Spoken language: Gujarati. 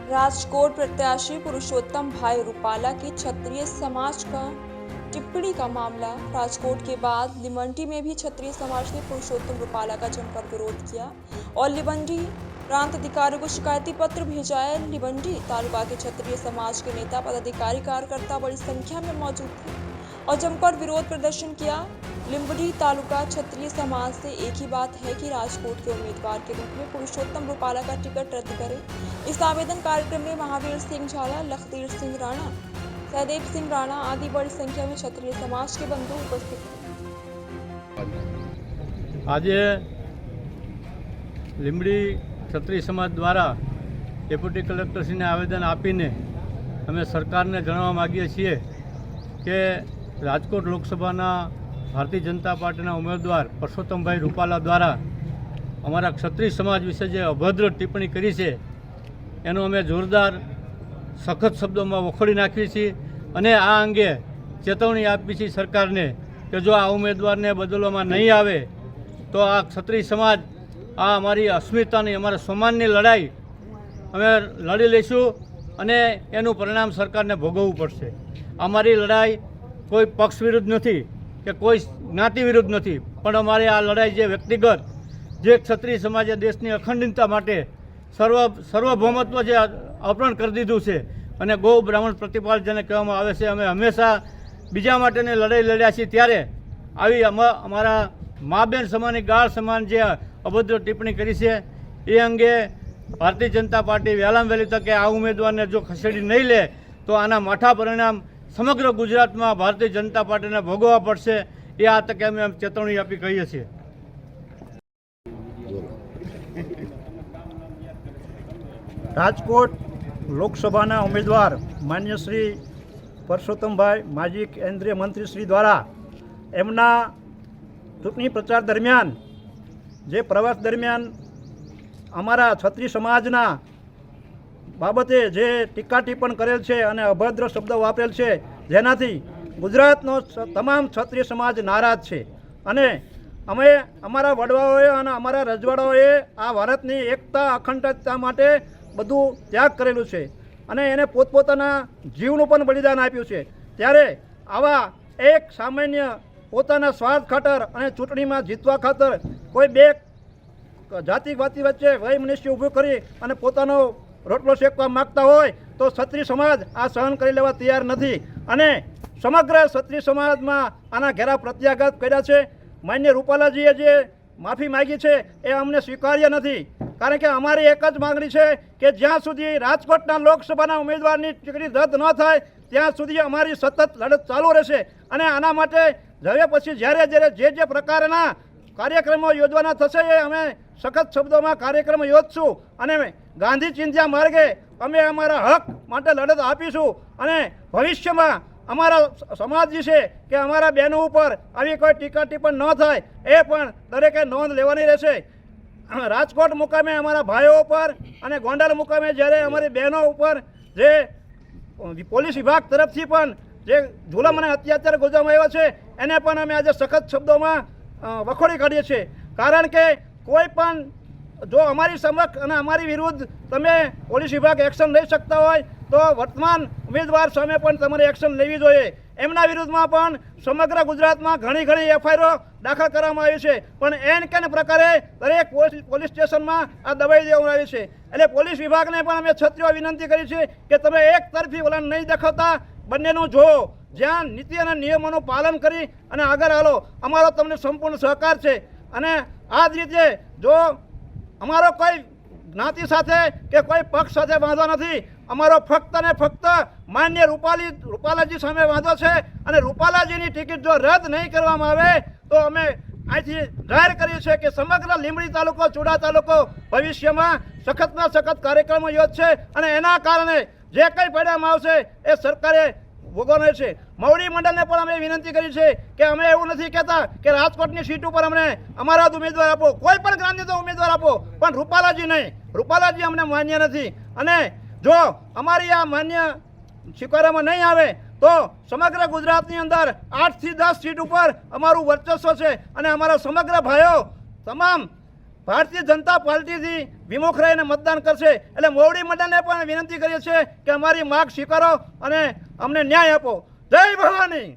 राजकोट प्रत्याशी पुरुषोत्तम भाई रूपाला की क्षत्रिय समाज का टिप्पणी का मामला। राजकोट के बाद लिमंडी में भी क्षत्रिय समाज ने पुरुषोत्तम रूपाला का जमकर विरोध किया और लिमंडी प्रांत अधिकारियों को शिकायती पत्र भेजा है। लिमंडी तालुका के क्षत्रिय समाज के नेता, पदाधिकारी, कार्यकर्ता बड़ी संख्या में मौजूद थे और जमकर विरोध प्रदर्शन किया। लिमंडी तालुका क्षत्रिय समाज से एक ही बात है कि राजकोट के उम्मीदवार के रूप में पुरुषोत्तम रूपाला का टिकट रद्द करें। इस आवेदन कार्यक्रम में महावीर सिंह झाला, लखदेव सिंह राणा, सहदेव सिंह राणा आदि बड़ी संख्या में क्षत्रिय समाज के बंधु उपस्थित थे। आज લીંબડી ક્ષત્રિય સમાજ द्वारा ડેપ્યુટી કલેક્ટરશ્રીને આવેદન આપીને અમે સરકારને જણાવવા માગીએ છીએ કે રાજકોટ લોકસભાના ભારતીય જનતા પાર્ટીના ઉમેદવાર પુરુષોત્તમભાઈ રૂપાલા દ્વારા અમારા ક્ષત્રિય સમાજ વિશે જે અભદ્ર ટિપ્પણી કરી છે એનો અમે જોરદાર સખત શબ્દોમાં વખોડી નાખીએ છીએ અને આ અંગે ચેતવણી આપી છે સરકારને કે જો આ ઉમેદવારને બદલવામાં નહીં આવે તો આ ક્ષત્રિય સમાજ આ અમારી અસ્મિતાની, અમારા સન્માનની લડાઈ અમે લડી લઈશું અને એનું પરિણામ સરકારને ભોગવવું પડશે। અમારી લડાઈ કોઈ પક્ષ વિરુદ્ધ નથી કે કોઈ જ્ઞાતિ વિરુદ્ધ નથી, પણ અમારી આ લડાઈ જે વ્યક્તિગત જે ક્ષત્રિય સમાજે દેશની અખંડિતતા માટે સર્વભૌમત્વ જે અર્પણ કરી દીધું છે અને ગૌ બ્રાહ્મણ પ્રતિપાલ જેને કહેવામાં આવે છે, અમે હંમેશા બીજા માટેની લડાઈ લડ્યા છીએ। ત્યારે આવી અમારા મા બેન સમાનની ગાળ સમાન જે અભદ્ર ટિપ્પણી કરી છે એ અંગે ભારતીય જનતા પાર્ટી વહેલામાં વહેલી તકે આ ઉમેદવારને જો ખસેડી નહીં લે તો આના માઠા પરિણામ સમગ્ર ગુજરાતમાં ભારતીય જનતા પાર્ટીને ભોગવવા પડશે। એ આ તકે અમે ચેતવણી આપી કહીએ છીએ। રાજકોટ લોકસભાના ઉમેદવાર માન્ય શ્રી પુરુષોત્તમભાઈ માજી કેન્દ્રીય મંત્રી શ્રી દ્વારા એમના ચૂંટણી પ્રચાર દરમિયાન જે પ્રવાસ દરમિયાન અમારા ક્ષત્રિય સમાજના બાબતે જે ટીકા ટિપ્પણ કરેલ છે અને અભદ્ર શબ્દો વાપરેલ છે, જેનાથી ગુજરાતનો તમામ ક્ષત્રિય સમાજ નારાજ છે અને અમે અમારા વડવાઓએ અને અમારા રજવાડાઓએ આ ભારતની એકતા અખંડતા માટે બધું ત્યાગ કરેલું છે અને એને પોતપોતાના જીવનું પણ બલિદાન આપ્યું છે। ત્યારે આવા એક સામાન્ય પોતાના સ્વાર્થ ખાતર અને ચૂંટણીમાં જીતવા ખાતર કોઈ બે જાતિવાદી વચ્ચે વૈમનસ્ય ઊભું કરી અને પોતાનો રોટલો શેકવા માગતા હોય તો ક્ષત્રિય સમાજ આ સહન કરી લેવા તૈયાર નથી અને સમગ્ર ક્ષત્રિય સમાજમાં આના ઘેરા પ્રત્યાઘાત કર્યા છે। માન્ય રૂપાલાજીએ જે માફી માગી છે એ અમને સ્વીકાર્ય નથી, કારણ કે અમારી એક જ માગણી છે કે જ્યાં સુધી રાજકોટના લોકસભાના ઉમેદવારની ટિકિટ રદ ન થાય ત્યાં સુધી અમારી સતત લડત ચાલુ રહેશે અને આના માટે હવે પછી જ્યારે જે પ્રકારના કાર્યક્રમો યોજવાના થશે એ અમે સખત શબ્દોમાં કાર્યક્રમ યોજશું અને ગાંધી ચિંધ્યા માર્ગે અમે અમારા હક માટે લડત આપીશું અને ભવિષ્યમાં અમારા સમાજ વિશે કે અમારા બહેનો ઉપર આવી કોઈ ટીકા ટિપ્પણ ન થાય એ પણ દરેકે નોંધ લેવાની રહેશે। રાજકોટ મુકામે અમારા ભાઈઓ ઉપર અને ગોંડલ મુકામે જ્યારે અમારી બહેનો ઉપર જે પોલીસ વિભાગ તરફથી પણ જે જુલમ અને અત્યાચાર ગુજારવામાં આવ્યો છે એને પણ અમે આજે સખત શબ્દોમાં વખોડી કાઢીએ છીએ, કારણ કે કોઈ પણ જો અમારી સમક્ષ અને અમારી વિરુદ્ધ તમે પોલીસ વિભાગ એક્શન લઈ શકતા હોય તો વર્તમાન ઉમેદવાર સામે પણ તમારે એક્શન લેવી જોઈએ। એમના વિરુદ્ધમાં પણ સમગ્ર ગુજરાતમાં ઘણી એફઆઈઆરો દાખલ કરવામાં આવી છે, પણ એન કેન પ્રકારે દરેક પોલીસ સ્ટેશનમાં આ દબાઈ દેવામાં આવી છે। એટલે પોલીસ વિભાગને પણ અમે ક્ષત્રિયો વિનંતી કરી છે કે તમે એક તરફી વલણ નહીં દેખાતા, બંનેનું જોવો, જ્યાં નીતિ અને નિયમોનું પાલન કરી અને આગળ હાલો। અમારો તમને સંપૂર્ણ સહકાર છે અને આ જ રીતે જો અમારો કોઈ જ્ઞાતિ સાથે કે કોઈ પક્ષ સાથે વાંધો નથી, અમારો ફક્ત ને ફક્ત માન્ય રૂપાલાજી સામે વાંધો છે અને રૂપાલાજીની ટિકિટ જો રદ નહીં કરવામાં આવે તો અમે અહીંથી જાહેર કરીએ છીએ કે સમગ્ર લીંબડી તાલુકો, ચુડા તાલુકો ભવિષ્યમાં સખતમાં સખત કાર્યક્રમો યોજશે અને એના કારણે જે કંઈ પરિણામ આવશે એ સરકારે ભોગવવાનું છે। મવડી મંડળને પણ અમે વિનંતી કરી છે કે અમે એવું નથી કહેતા કે રાજકોટની સીટ ઉપર અમને અમારા જ ઉમેદવાર આપો, કોઈ પણ જ્ઞાતિનો ઉમેદવાર આપો, પણ રૂપાલાજી નહીં, રૂપાલાજી અમને માન્ય નથી અને જો અમારી આ માન્ય સ્વીકારવામાં નહીં આવે તો સમગ્ર ગુજરાતની અંદર 8 થી 10 સીટ ઉપર અમારું વર્ચસ્વ છે અને અમારા સમગ્ર ભાઈઓ તમામ ભારતીય જનતા પાર્ટીથી વિમુખ રહીને મતદાન કરશે. એટલે મોવડી મંડળને પણ વિનંતી કરીએ છીએ કે અમારી માગ સ્વીકારો અને અમને ન્યાય આપો. જય ભવાની.